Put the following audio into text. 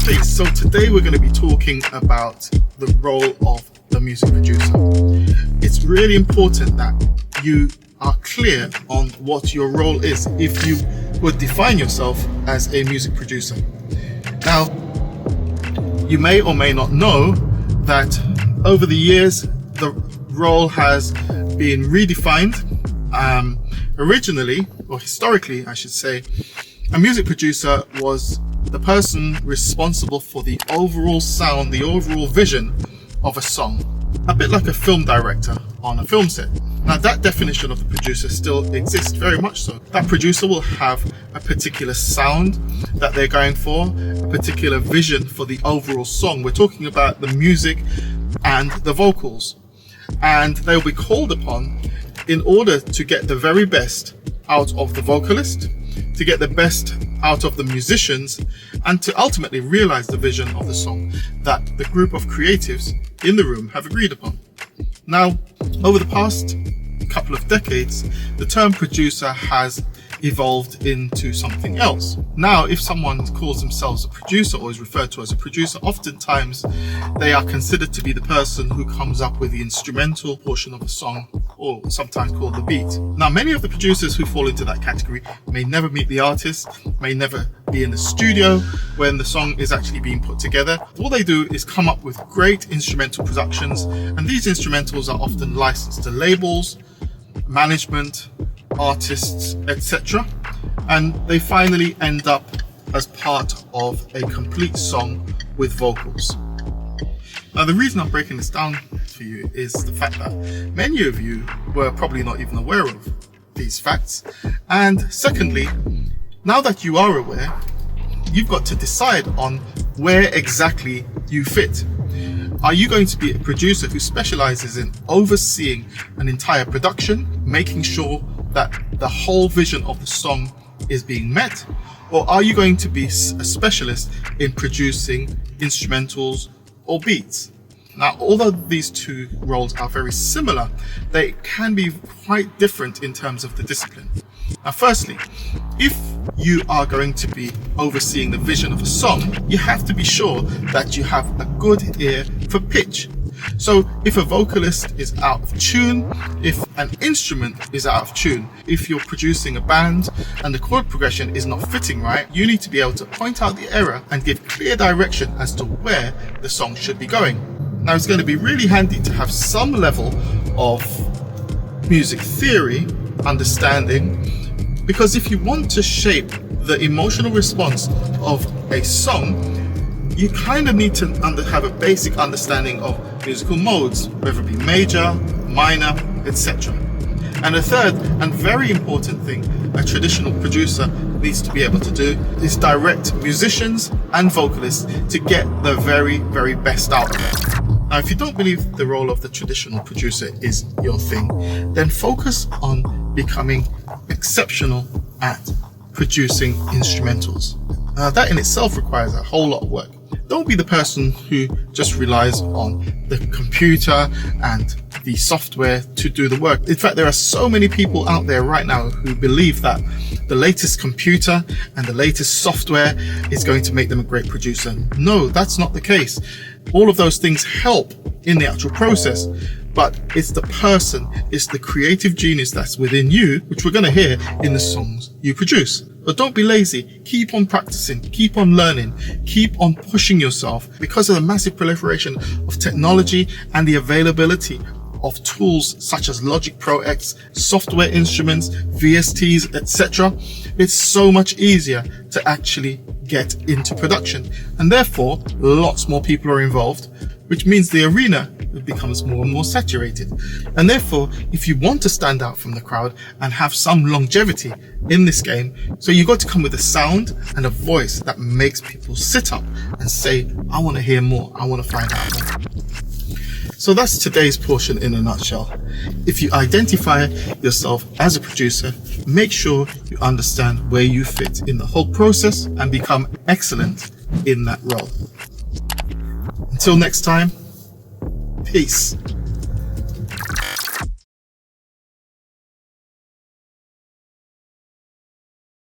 Hey, so today we're going to be talking about the role of the music producer. It's really important that you are clear on what your role is if you would define yourself as a music producer. Now, you may or may not know that over the years, the role has been redefined. Originally, or historically, I should say, a music producer was the person responsible for the overall sound, the overall vision of a song. A bit like a film director on a film set. Now that definition of the producer still exists, very much so. That producer will have a particular sound that they're going for, a particular vision for the overall song. We're talking about the music and the vocals. And they'll be called upon in order to get the very best out of the vocalist, to get the best out of the musicians, and to ultimately realize the vision of the song that the group of creatives in the room have agreed upon. Now, over the past couple of decades, the term producer has evolved into something else. Now, if someone calls themselves a producer or is referred to as a producer, oftentimes they are considered to be the person who comes up with the instrumental portion of a song, or sometimes called the beat. Now, many of the producers who fall into that category may never meet the artist, may never be in the studio when the song is actually being put together. All they do is come up with great instrumental productions, and these instrumentals are often licensed to labels, management, artists, etc. And they finally end up as part of a complete song with vocals. Now, the reason I'm breaking this down for you is the fact that many of you were probably not even aware of these facts. And secondly, now that you are aware, you've got to decide on where exactly you fit. Are you going to be a producer who specializes in overseeing an entire production, making sure that the whole vision of the song is being met? Or are you going to be a specialist in producing instrumentals or beats? Now, although these two roles are very similar, they can be quite different in terms of the discipline. Now, firstly, if you are going to be overseeing the vision of a song, you have to be sure that you have a good ear for pitch. So if a vocalist is out of tune, if an instrument is out of tune, if you're producing a band and the chord progression is not fitting right, you need to be able to point out the error and give clear direction as to where the song should be going. Now, it's going to be really handy to have some level of music theory understanding, because if you want to shape the emotional response of a song, you kind of need to have a basic understanding of musical modes, whether it be major, minor, etc. And a third and very important thing a traditional producer needs to be able to do is direct musicians and vocalists to get the very, very best out of it. Now, if you don't believe the role of the traditional producer is your thing, then focus on becoming exceptional at producing instrumentals. That in itself requires a whole lot of work. Don't be the person who just relies on the computer and the software to do the work. In fact, there are so many people out there right now who believe that the latest computer and the latest software is going to make them a great producer. No, that's not the case. All of those things help in the actual process, but it's the person, it's the creative genius that's within you, which we're going to hear in the songs you produce. But don't be lazy. Keep on practicing, keep on learning, keep on pushing yourself. Because of the massive proliferation of technology and the availability of tools such as Logic Pro X, software instruments, VSTs, etc., it's so much easier to actually get into production. And therefore, lots more people are involved, which means the arena becomes more and more saturated. And therefore, if you want to stand out from the crowd and have some longevity in this game, so you've got to come with a sound and a voice that makes people sit up and say, I want to hear more, I want to find out more. So that's today's portion in a nutshell. If you identify yourself as a producer, make sure you understand where you fit in the whole process and become excellent in that role. Until next time, peace.